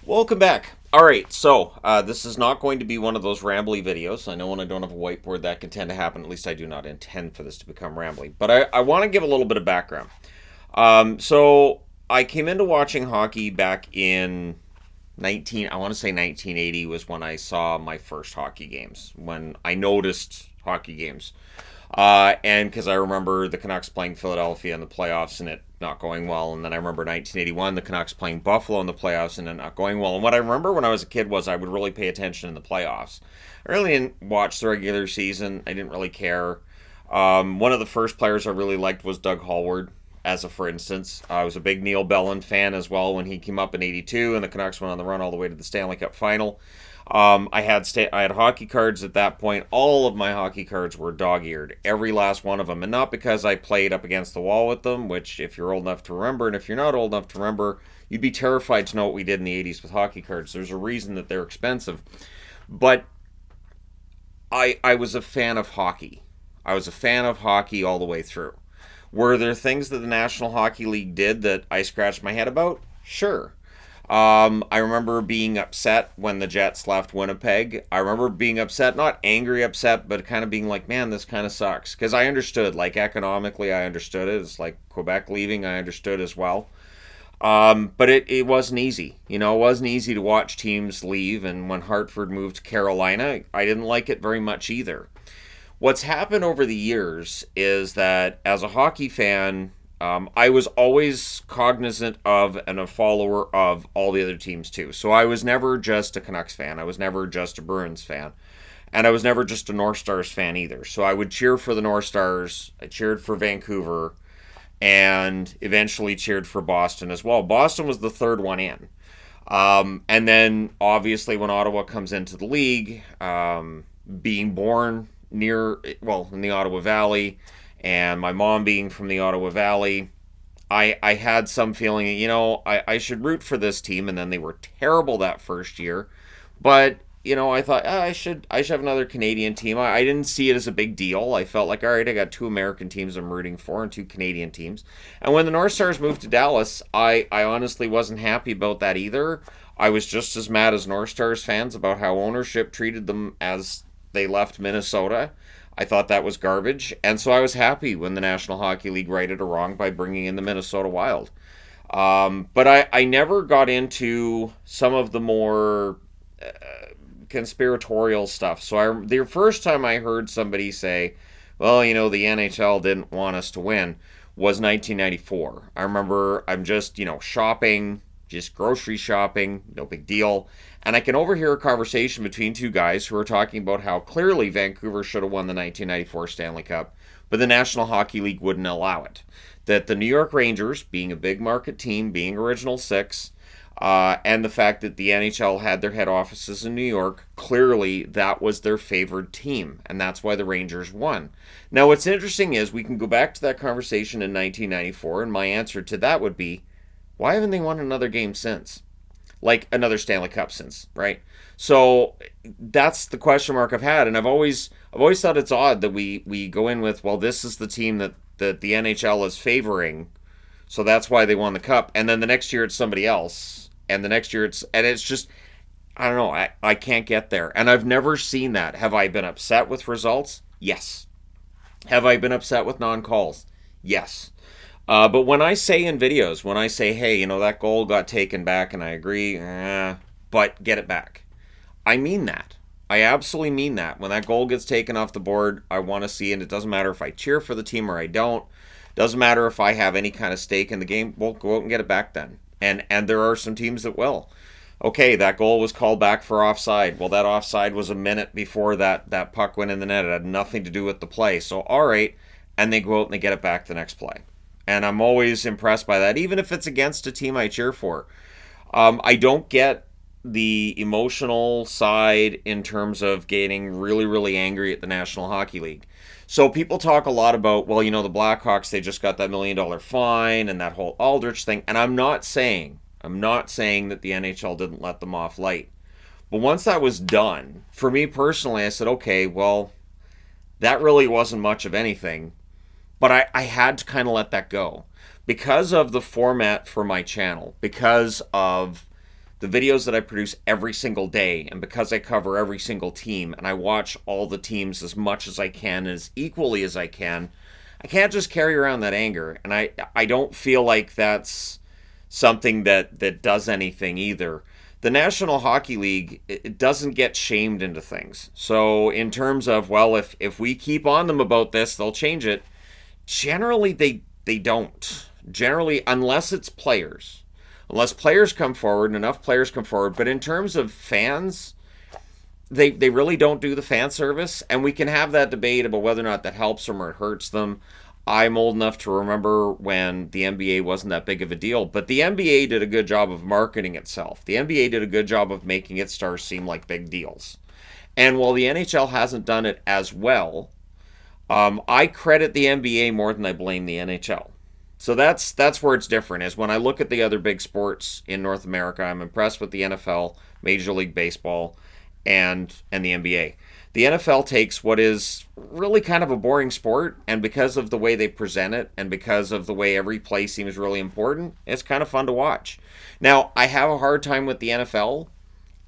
Welcome back. All right, so this is not going to be one of those rambly videos. I know when I don't have a whiteboard that can tend to happen. At least I do not intend for this to become rambly. But I want to give a little bit of background. So I came into watching hockey back in I want to say 1980 was when I saw my first hockey games, when I noticed hockey games. And because I remember the Canucks playing Philadelphia in the playoffs and it not going well. And then I remember 1981, the Canucks playing Buffalo in the playoffs and it not going well. And what I remember when I was a kid was I would really pay attention in the playoffs. I really didn't watch the regular season. I didn't really care. One of the first players I really liked was Doug Hallward, as a for instance. I was a big Neil Bellin fan as well when he came up in '82 and the Canucks went on the run all the way to the Stanley Cup final. I had hockey cards at that point. All of my hockey cards were dog-eared, every last one of them, and not because I played up against the wall with them. Which, if you're old enough to remember, and if you're not old enough to remember, you'd be terrified to know what we did in the '80s with hockey cards. There's a reason that they're expensive, but I was a fan of hockey. I was a fan of hockey all the way through. Were there things that the National Hockey League did that I scratched my head about? Sure. I remember being upset when the Jets left Winnipeg. I remember being upset, not angry upset, but kind of being like, man, this kind of sucks. Because I understood, like economically, I understood it. It's like Quebec leaving, I understood as well. But it wasn't easy. You know, it wasn't easy to watch teams leave. And when Hartford moved to Carolina, I didn't like it very much either. What's happened over the years is that as a hockey fan, I was always cognizant of and a follower of all the other teams too. So I was never just a Canucks fan. I was never just a Bruins fan. And I was never just a North Stars fan either. So I would cheer for the North Stars. I cheered for Vancouver and eventually cheered for Boston as well. Boston was the third one in. And then obviously when Ottawa comes into the league, being born in the Ottawa Valley, and my mom being from the Ottawa Valley, I had some feeling, I should root for this team, and then they were terrible that first year. But, I thought, I should have another Canadian team. I didn't see it as a big deal. I felt like, all right, I got two American teams I'm rooting for and two Canadian teams. And when the North Stars moved to Dallas, I honestly wasn't happy about that either. I was just as mad as North Stars fans about how ownership treated them as they left Minnesota. I thought that was garbage, and so I was happy when the National Hockey League righted a wrong by bringing in the Minnesota Wild. But I never got into some of the more conspiratorial stuff. So the first time I heard somebody say, well, the NHL didn't want us to win was 1994. I remember I'm just, shopping, just grocery shopping, no big deal. And I can overhear a conversation between two guys who are talking about how clearly Vancouver should have won the 1994 Stanley Cup, but the National Hockey League wouldn't allow it. That the New York Rangers, being a big market team, being Original Six, and the fact that the NHL had their head offices in New York, clearly that was their favored team, and that's why the Rangers won. Now, what's interesting is we can go back to that conversation in 1994, and my answer to that would be, why haven't they won another game since? Like another Stanley Cup since, right? So that's the question mark I've had, and I've always thought it's odd that we go in with, well, this is the team that the NHL is favoring, so that's why they won the cup, and then the next year it's somebody else, and the next year it's just, I don't know, I can't get there, and I've never seen that. Have I been upset with results? Yes. Have I been upset with non-calls? Yes. But when I say in videos, when I say, hey, that goal got taken back and I agree, but get it back. I mean that. I absolutely mean that. When that goal gets taken off the board, I want to see, and it doesn't matter if I cheer for the team or I don't. Doesn't matter if I have any kind of stake in the game. We'll go out and get it back then. And there are some teams that will. Okay, that goal was called back for offside. Well, that offside was a minute before that puck went in the net. It had nothing to do with the play. So, all right, and they go out and they get it back the next play. And I'm always impressed by that, even if it's against a team I cheer for. I don't get the emotional side in terms of getting really, really angry at the National Hockey League. So people talk a lot about, well, the Blackhawks, they just got that $1 million fine and that whole Aldrich thing. And I'm not saying that the NHL didn't let them off light. But once that was done, for me personally, I said, okay, well, that really wasn't much of anything. But I had to kind of let that go because of the format for my channel, because of the videos that I produce every single day, and because I cover every single team and I watch all the teams as much as I can, as equally as I can't just carry around that anger. And I don't feel like that's something that does anything either. The National Hockey League, it doesn't get shamed into things. So in terms of, well, if we keep on them about this, they'll change it. Generally, they don't. Generally, unless it's players. Unless players come forward, and enough players come forward. But in terms of fans, they really don't do the fan service. And we can have that debate about whether or not that helps them or it hurts them. I'm old enough to remember when the NBA wasn't that big of a deal, but the NBA did a good job of marketing itself. The NBA did a good job of making its stars seem like big deals. And while the NHL hasn't done it as well, I credit the NBA more than I blame the NHL. So that's where it's different. Is when I look at the other big sports in North America, I'm impressed with the NFL, Major League Baseball, and the NBA. The NFL takes what is really kind of a boring sport, and because of the way they present it, and because of the way every play seems really important, it's kind of fun to watch. Now, I have a hard time with the NFL,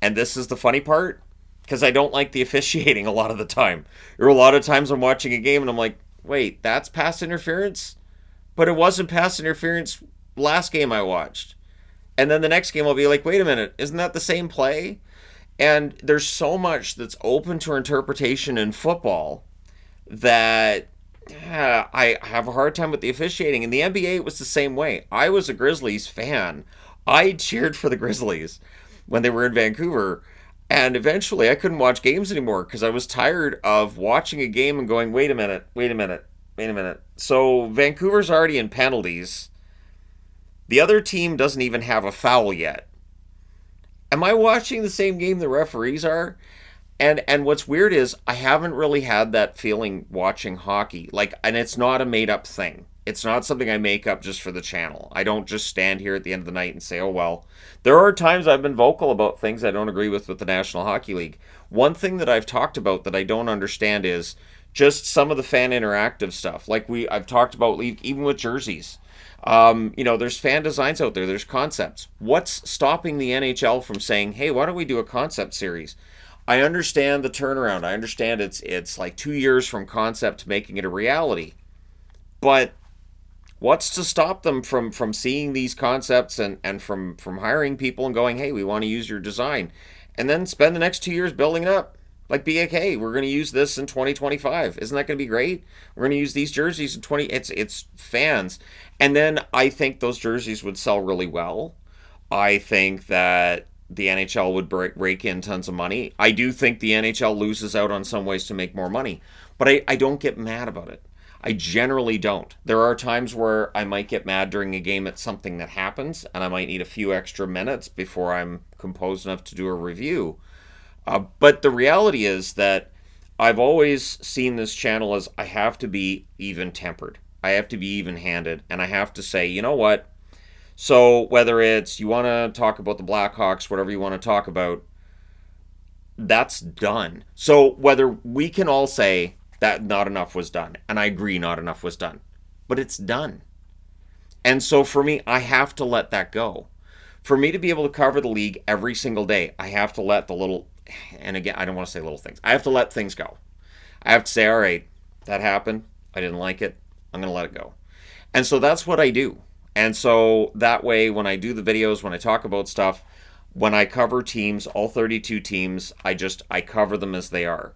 and this is the funny part, because I don't like the officiating a lot of the time. There are a lot of times I'm watching a game and I'm like, wait, that's pass interference? But it wasn't pass interference last game I watched. And then the next game I'll be like, wait a minute, isn't that the same play? And there's so much that's open to interpretation in football that I have a hard time with the officiating. In the NBA, it was the same way. I was a Grizzlies fan. I cheered for the Grizzlies when they were in Vancouver. And eventually I couldn't watch games anymore because I was tired of watching a game and going, wait a minute. So Vancouver's already in penalties. The other team doesn't even have a foul yet. Am I watching the same game the referees are? And what's weird is I haven't really had that feeling watching hockey. And it's not a made up thing. It's not something I make up just for the channel. I don't just stand here at the end of the night and say, oh, well. There are times I've been vocal about things I don't agree with the National Hockey League. One thing that I've talked about that I don't understand is just some of the fan interactive stuff. I've talked about even with jerseys. There's fan designs out there. There's concepts. What's stopping the NHL from saying, hey, why don't we do a concept series? I understand the turnaround. I understand it's like 2 years from concept to making it a reality. But what's to stop them from seeing these concepts and from hiring people and going, hey, we want to use your design, and then spend the next 2 years building it up? Like, be like, hey, we're going to use this in 2025. Isn't that going to be great? We're going to use these jerseys in 20. It's fans. And then I think those jerseys would sell really well. I think that the NHL would rake in tons of money. I do think the NHL loses out on some ways to make more money. But I don't get mad about it. I generally don't. There are times where I might get mad during a game at something that happens, and I might need a few extra minutes before I'm composed enough to do a review. But the reality is that I've always seen this channel as I have to be even-tempered. I have to be even-handed, and I have to say, you know what? So whether it's you want to talk about the Blackhawks, whatever you want to talk about, that's done. So whether we can all say that not enough was done, and I agree not enough was done, but it's done. And so for me, I have to let that go. For me to be able to cover the league every single day, I have to let the little, and again, I don't want to say little things. I have to let things go. I have to say, all right, that happened. I didn't like it. I'm going to let it go. And so that's what I do. And so that way, when I do the videos, when I talk about stuff, when I cover teams, all 32 teams, I cover them as they are.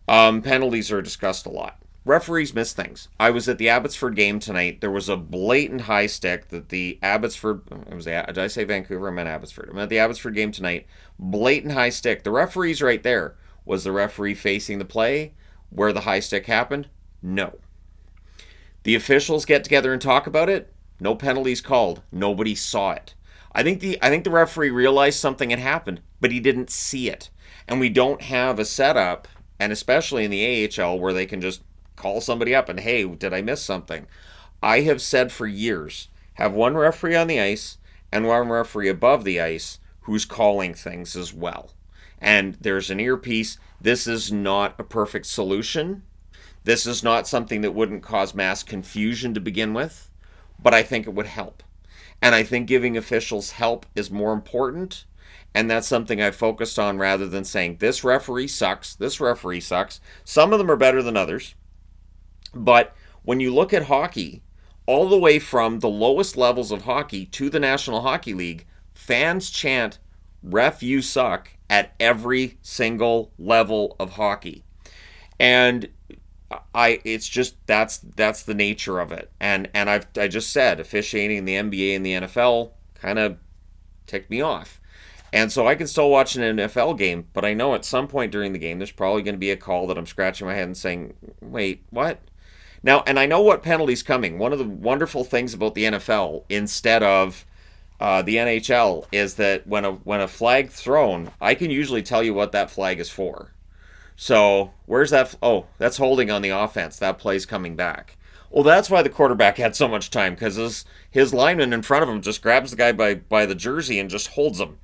Penalties are discussed a lot. Referees miss things. I was at the Abbotsford game tonight. There was a blatant high stick that the Abbotsford, did I say Vancouver? I meant Abbotsford. I'm at the Abbotsford game tonight. Blatant high stick. The referee's right there. Was the referee facing the play where the high stick happened? No. The officials get together and talk about it. No penalties called. Nobody saw it. I think the referee realized something had happened, but he didn't see it. And we don't have a setup, and especially in the AHL, where they can just call somebody up and, hey, did I miss something? I have said for years, have one referee on the ice and one referee above the ice who's calling things as well. And there's an earpiece. This is not a perfect solution. This is not something that wouldn't cause mass confusion to begin with, but I think it would help. And I think giving officials help is more important And that's something I focused on rather than saying, this referee sucks, this referee sucks. Some of them are better than others. But when you look at hockey, all the way from the lowest levels of hockey to the National Hockey League, fans chant, ref, you suck, at every single level of hockey. And it's just that's the nature of it. And I just said officiating in the NBA and the NFL kind of ticked me off. And so I can still watch an NFL game, but I know at some point during the game there's probably going to be a call that I'm scratching my head and saying, "Wait, what?" Now, and I know what penalty's coming. One of the wonderful things about the NFL instead of the NHL is that when a flag thrown, I can usually tell you what that flag is for. So where's that? Oh, that's holding on the offense. That play's coming back. Well, that's why the quarterback had so much time, because his lineman in front of him just grabs the guy by the jersey and just holds him.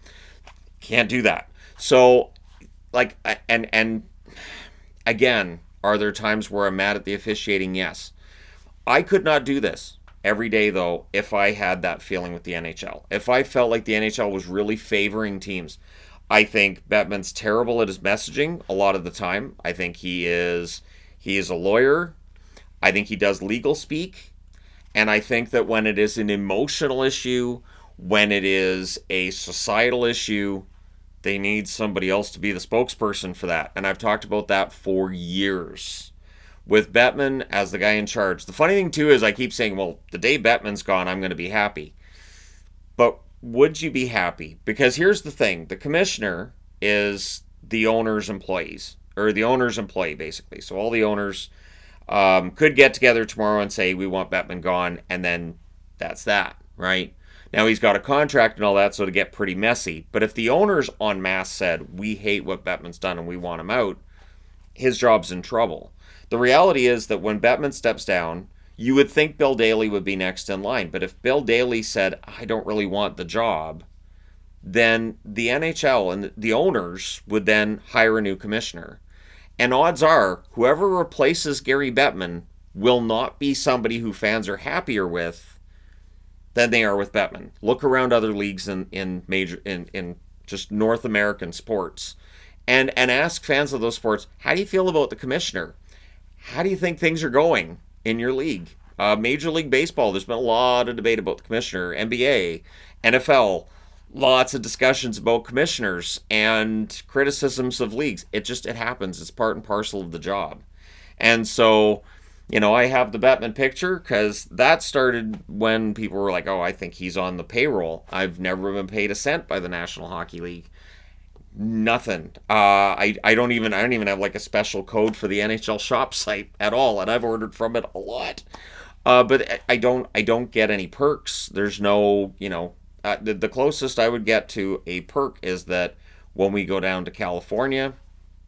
Can't do that. So, like, and again, are there times where I'm mad at the officiating? Yes. I could not do this every day, though, if I had that feeling with the NHL. If I felt like the NHL was really favoring teams. I think Bettman's terrible at his messaging a lot of the time. I think he is a lawyer. I think he does legal speak. And I think that when it is an emotional issue, when it is a societal issue, they need somebody else to be the spokesperson for that. And I've talked about that for years. With Bettman as the guy in charge. The funny thing, too, is I keep saying, well, the day Bettman's gone, I'm going to be happy. But would you be happy? Because here's the thing. The commissioner is the owner's employees. Or the owner's employee, basically. So all the owners could get together tomorrow and say, we want Bettman gone. And then that's that, right? Now, he's got a contract and all that, so it'd get pretty messy. But if the owners en masse said, we hate what Bettman's done and we want him out, his job's in trouble. The reality is that when Bettman steps down, you would think Bill Daly would be next in line. But if Bill Daly said, I don't really want the job, then the NHL and the owners would then hire a new commissioner. And odds are, whoever replaces Gary Bettman will not be somebody who fans are happier with than they are with Bettman. Look around other leagues in just North American sports and ask fans of those sports, how do you feel about the commissioner? How do you think things are going in your league? Major League Baseball, there's been a lot of debate about the commissioner. NBA, NFL, lots of discussions about commissioners and criticisms of leagues. It happens. It's part and parcel of the job. And so, I have the Bettman picture because that started when people were like, oh, I think he's on the payroll. I've never been paid a cent by the National Hockey League. Nothing. I don't even have like a special code for the NHL shop site at all, and I've ordered from it a lot. But I don't get any perks. There's no, the closest I would get to a perk is that when we go down to California,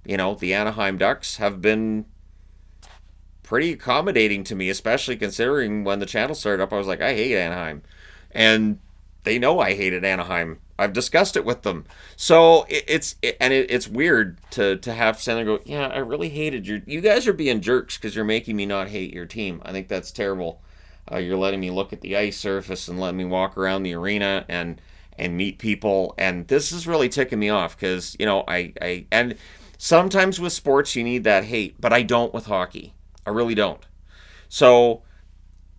the Anaheim Ducks have been pretty accommodating to me, especially considering when the channel started up, I was like, I hate Anaheim. And they know I hated Anaheim. I've discussed it with them. So it's weird to have Sandler go, yeah, I really hated you guys are being jerks because you're making me not hate your team. I think that's terrible. You're letting me look at the ice surface and letting me walk around the arena and meet people. And this is really ticking me off because, and sometimes with sports you need that hate, but I don't with hockey. I really don't. So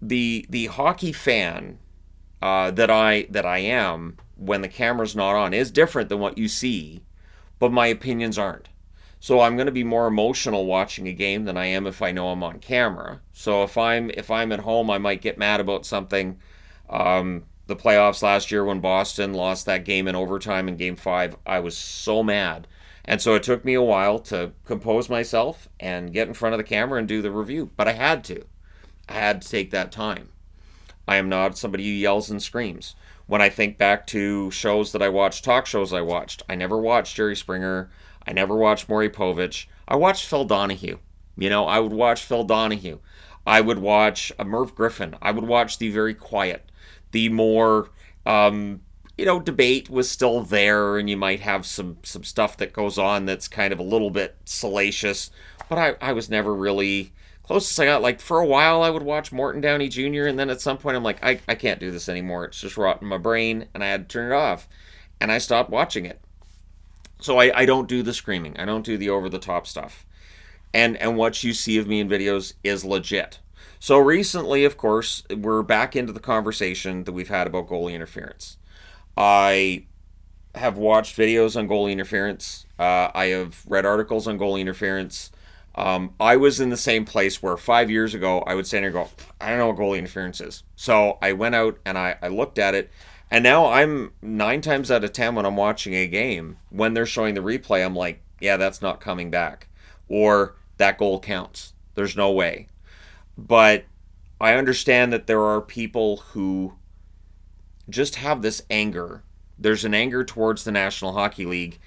the hockey fan that I am when the camera's not on is different than what you see, but my opinions aren't. So I'm going to be more emotional watching a game than I am if I know I'm on camera. So if I'm at home, I might get mad about something. The playoffs last year when Boston lost that game in overtime in Game 5, I was so mad. And so it took me a while to compose myself and get in front of the camera and do the review. But I had to. I had to take that time. I am not somebody who yells and screams. When I think back to shows that I watched, talk shows I watched, I never watched Jerry Springer. I never watched Maury Povich. I watched Phil Donahue. I would watch Phil Donahue. I would watch Merv Griffin. I would watch the very quiet. The more, debate was still there, and you might have some stuff that goes on that's kind of a little bit salacious. But I was never really... Closest I got, like, for a while I would watch Morton Downey Jr., and then at some point I'm like, I can't do this anymore. It's just rotting my brain, and I had to turn it off. and I stopped watching it. So I don't do the screaming. I don't do the over-the-top stuff. And what you see of me in videos is legit. So recently, of course, we're back into the conversation that we've had about goalie interference. I have watched videos on goalie interference. I have read articles on goalie interference. I was in the same place where 5 years ago I would stand there and go, I don't know what goalie interference is. So I went out and I looked at it. And now I'm 9 times out of 10 when I'm watching a game, when they're showing the replay, I'm like, yeah, that's not coming back. Or that goal counts. There's no way. But I understand that there are people who just have this anger. There's an anger towards the National Hockey League.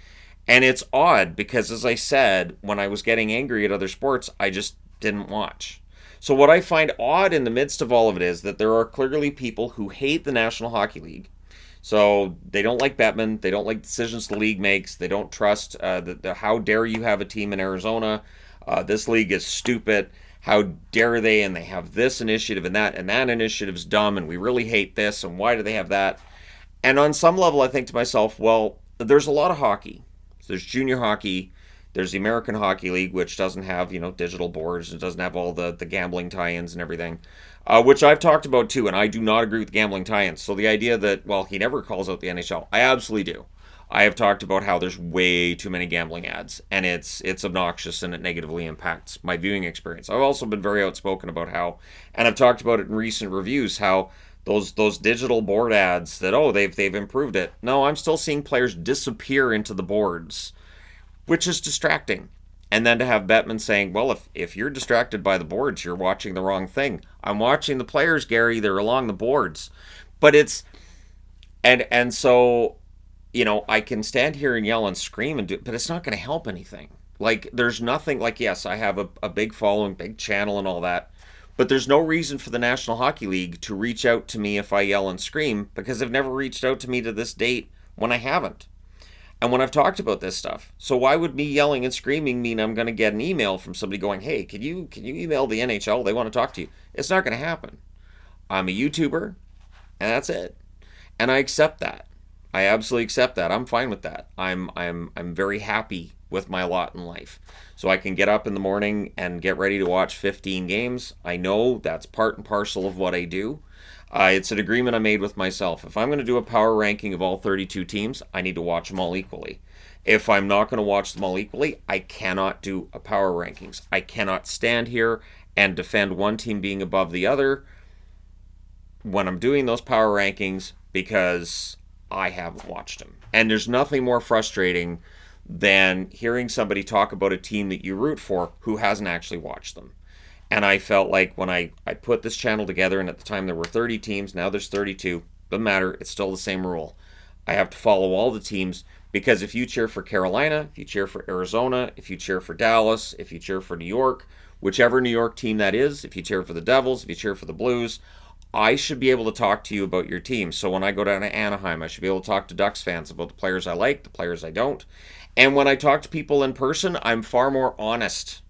And it's odd because, as I said, when I was getting angry at other sports, I just didn't watch. So what I find odd in the midst of all of it is that there are clearly people who hate the National Hockey League. So they don't like Bettman. They don't like decisions the league makes. They don't trust how dare you have a team in Arizona. This league is stupid. How dare they? And they have this initiative and that initiative's dumb, and we really hate this, and why do they have that? And on some level, I think to myself, well, there's a lot of hockey. So there's junior hockey. There's the American Hockey League, which doesn't have, digital boards. It doesn't have all the gambling tie-ins and everything, which I've talked about too, and I do not agree with gambling tie-ins. So the idea that, well, he never calls out the NHL, I absolutely do. I have talked about how there's way too many gambling ads, and it's obnoxious, and it negatively impacts my viewing experience. I've also been very outspoken about how, and I've talked about it in recent reviews, how those digital board ads that, they've improved it. No, I'm still seeing players disappear into the boards, which is distracting. And then to have Bettman saying, well, if you're distracted by the boards, you're watching the wrong thing. I'm watching the players, Gary. They're along the boards. But it's, and so, I can stand here and yell and scream but it's not going to help anything. Like, there's nothing, like, yes, I have a big following, big channel and all that. But there's no reason for the National Hockey League to reach out to me if I yell and scream, because they've never reached out to me to this date when I haven't. And when I've talked about this stuff. So why would me yelling and screaming mean I'm going to get an email from somebody going, hey, can you email the NHL? They want to talk to you. It's not going to happen. I'm a YouTuber, and that's it. And I accept that. I absolutely accept that. I'm fine with that. I'm very happy with my lot in life. So I can get up in the morning and get ready to watch 15 games. I know that's part and parcel of what I do. It's an agreement I made with myself. If I'm going to do a power ranking of all 32 teams, I need to watch them all equally. If I'm not going to watch them all equally, I cannot do a power rankings. I cannot stand here and defend one team being above the other when I'm doing those power rankings because I haven't watched them. And there's nothing more frustrating than hearing somebody talk about a team that you root for who hasn't actually watched them. And I felt like when I put this channel together, and at the time there were 30 teams, now there's 32, doesn't matter, it's still the same rule. I have to follow all the teams, because if you cheer for Carolina, if you cheer for Arizona, if you cheer for Dallas, if you cheer for New York, whichever New York team that is, if you cheer for the Devils, if you cheer for the Blues, I should be able to talk to you about your team. So when I go down to Anaheim, I should be able to talk to Ducks fans about the players I like, the players I don't. And when I talk to people in person, I'm far more honest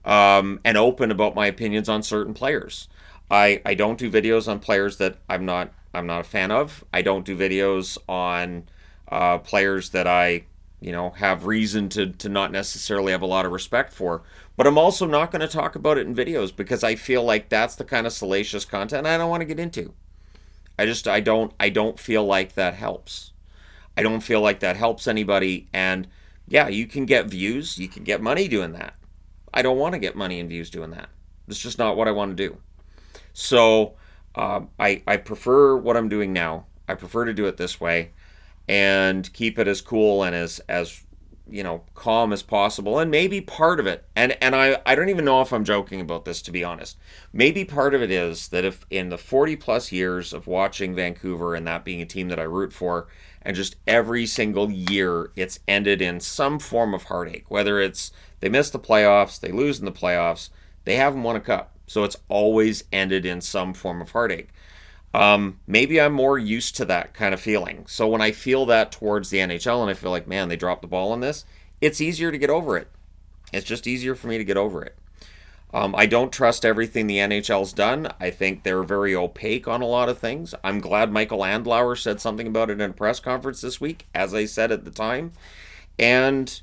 and open about my opinions on certain players. I don't do videos on players that I'm not a fan of. I don't do videos on players that I have reason to not necessarily have a lot of respect for. But I'm also not going to talk about it in videos because I feel like that's the kind of salacious content I don't want to get into. I don't feel like that helps. I don't feel like that helps anybody. And yeah, you can get views, you can get money doing that. I don't want to get money and views doing that. It's just not what I want to do. So I prefer what I'm doing now. I prefer to do it this way and keep it as cool and as calm as possible. And maybe part of it, and I don't even know if I'm joking about this, to be honest. Maybe part of it is that if in the 40 plus years of watching Vancouver and that being a team that I root for, and just every single year it's ended in some form of heartache, whether it's they miss the playoffs, they lose in the playoffs, they haven't won a cup. So it's always ended in some form of heartache. Maybe I'm more used to that kind of feeling. So when I feel that towards the NHL and I feel like, man, they dropped the ball on this, it's easier to get over it. It's just easier for me to get over it. I don't trust everything the NHL's done. I think they're very opaque on a lot of things. I'm glad Michael Andlauer said something about it in a press conference this week, as I said at the time. And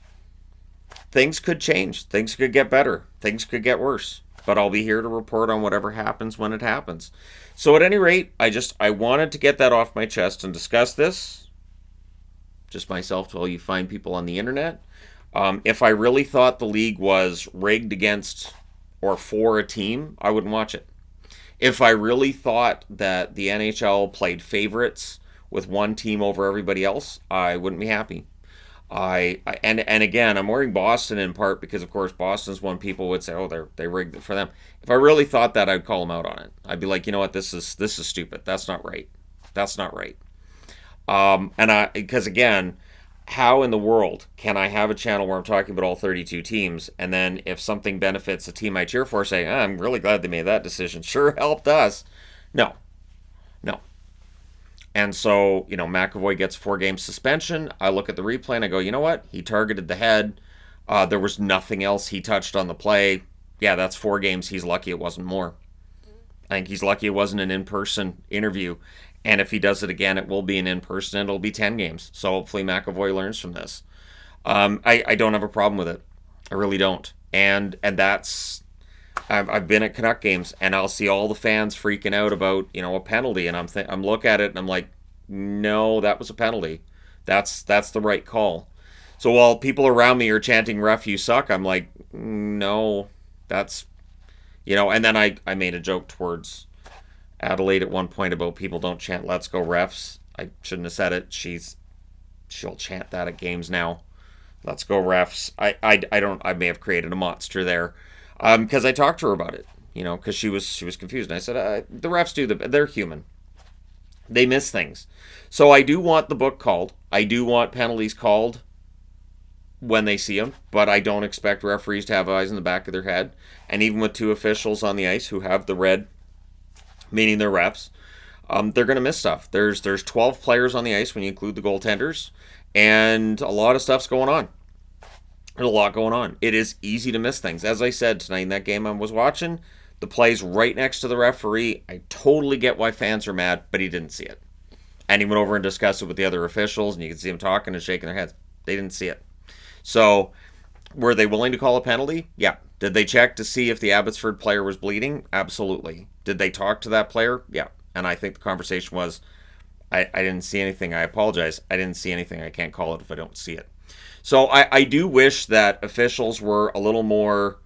things could change. Things could get better. Things could get worse. But I'll be here to report on whatever happens when it happens. So at any rate, I wanted to get that off my chest and discuss this. Just myself to all you fine people on the internet. If I really thought the league was rigged against or for a team, I wouldn't watch it. If I really thought that the NHL played favorites with one team over everybody else, I wouldn't be happy. And again, I'm wearing Boston in part because, of course, Boston's one people would say, oh, they rigged it for them. If I really thought that, I'd call them out on it. I'd be like, you know what, this is stupid. That's not right. That's not right. Because again, how in the world can I have a channel where I'm talking about all 32 teams, and then if something benefits the team I cheer for, say, I'm really glad they made that decision. Sure helped us. No, no. And so, McAvoy gets 4-game suspension. I look at the replay and I go, you know what? He targeted the head. There was nothing else he touched on the play. Yeah, that's 4 games. He's lucky it wasn't more. I think he's lucky it wasn't an in-person interview. And if he does it again, it will be an in-person and it'll be 10 games. So hopefully McAvoy learns from this. I don't have a problem with it. I really don't. And I've been at Canuck games and I'll see all the fans freaking out about, a penalty. And I'm look at it and I'm like, no, that was a penalty. That's the right call. So while people around me are chanting, ref, you suck, I'm like, no, that's, and then I made a joke towards Adelaide at one point about people don't chant let's go refs. I shouldn't have said it. She'll chant that at games now. Let's go refs. I may have created a monster there. Because I talked to her about it, because she was confused. And I said, the refs they're human. They miss things. So I do want the book called. I do want penalties called when they see them, but I don't expect referees to have eyes in the back of their head. And even with 2 officials on the ice who have the red, meaning they're refs, they're going to miss stuff. There's 12 players on the ice when you include the goaltenders, and a lot of stuff's going on. There's a lot going on. It is easy to miss things. As I said tonight in that game I was watching, the play's right next to the referee. I totally get why fans are mad, but he didn't see it. And he went over and discussed it with the other officials, and you can see them talking and shaking their heads. They didn't see it. So, were they willing to call a penalty? Yeah. Did they check to see if the Abbotsford player was bleeding? Absolutely. Did they talk to that player? Yeah. And I think the conversation was, I didn't see anything. I apologize. I didn't see anything. I can't call it if I don't see it. So I do wish that officials were a little more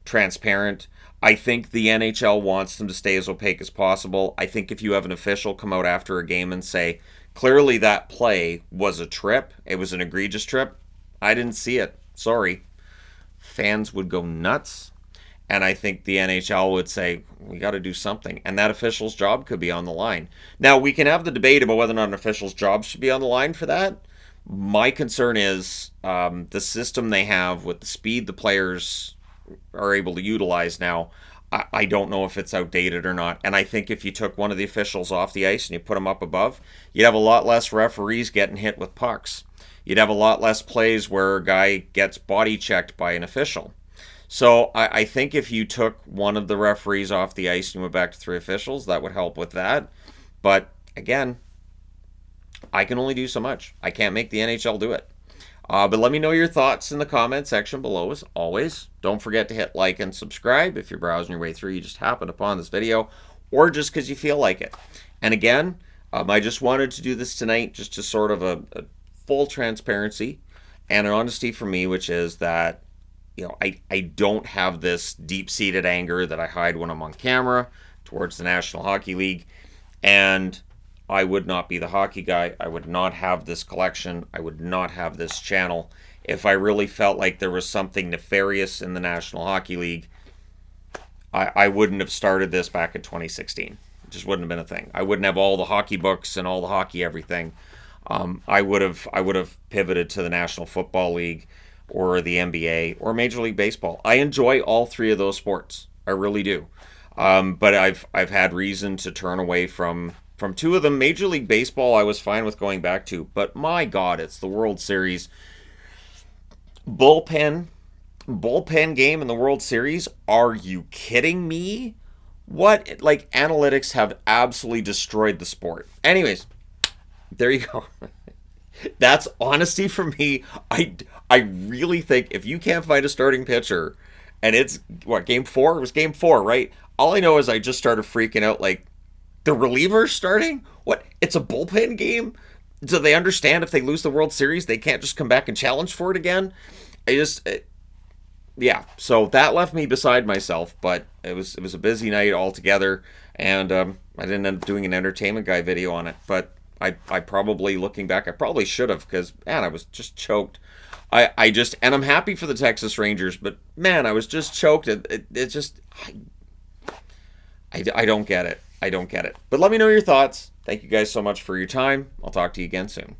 transparent. I think the NHL wants them to stay as opaque as possible. I think if you have an official come out after a game and say, clearly that play was a trip, it was an egregious trip, I didn't see it, sorry, fans would go nuts. And I think the NHL would say, we got to do something. And that official's job could be on the line. Now, we can have the debate about whether or not an official's job should be on the line for that. My concern is the system they have with the speed the players are able to utilize now. I don't know if it's outdated or not. And I think if you took one of the officials off the ice and you put them up above, you'd have a lot less referees getting hit with pucks. You'd have a lot less plays where a guy gets body checked by an official. So I think if you took one of the referees off the ice and you went back to 3 officials, that would help with that. But again, I can only do so much. I can't make the NHL do it. But let me know your thoughts in the comment section below as always. Don't forget to hit like and subscribe if you're browsing your way through. You just happened upon this video or just because you feel like it. And again, I just wanted to do this tonight just to sort of a full transparency and an honesty from me, which is that I don't have this deep-seated anger that I hide when I'm on camera towards the National Hockey League. And I would not be the hockey guy. I would not have this collection. I would not have this channel if I really felt like there was something nefarious in the National Hockey League. I wouldn't have started this back in 2016. It just wouldn't have been a thing. I wouldn't have all the hockey books and all the hockey everything. I would have pivoted to the National Football League or the NBA or Major League Baseball. I enjoy all 3 of those sports. I really do. But I've had reason to turn away from 2 of them. Major League Baseball I was fine with going back to, but my God, it's the World Series. Bullpen bullpen game in the World Series? Are you kidding me? What? Like, analytics have absolutely destroyed the sport. Anyways, there you go. That's honesty from me. I really think if you can't find a starting pitcher, and it's what, game four? It was game four, right? All I know is I just started freaking out. Like, the relievers starting? What? It's a bullpen game? Do they understand if they lose the World Series, they can't just come back and challenge for it again? Yeah. So that left me beside myself, but it was a busy night altogether, and I didn't end up doing an entertainment guy video on it. But I probably, looking back, I probably should have, because man, I was just choked. And I'm happy for the Texas Rangers, but man, I was just choked. It just I don't get it. I don't get it. But let me know your thoughts. Thank you guys so much for your time. I'll talk to you again soon.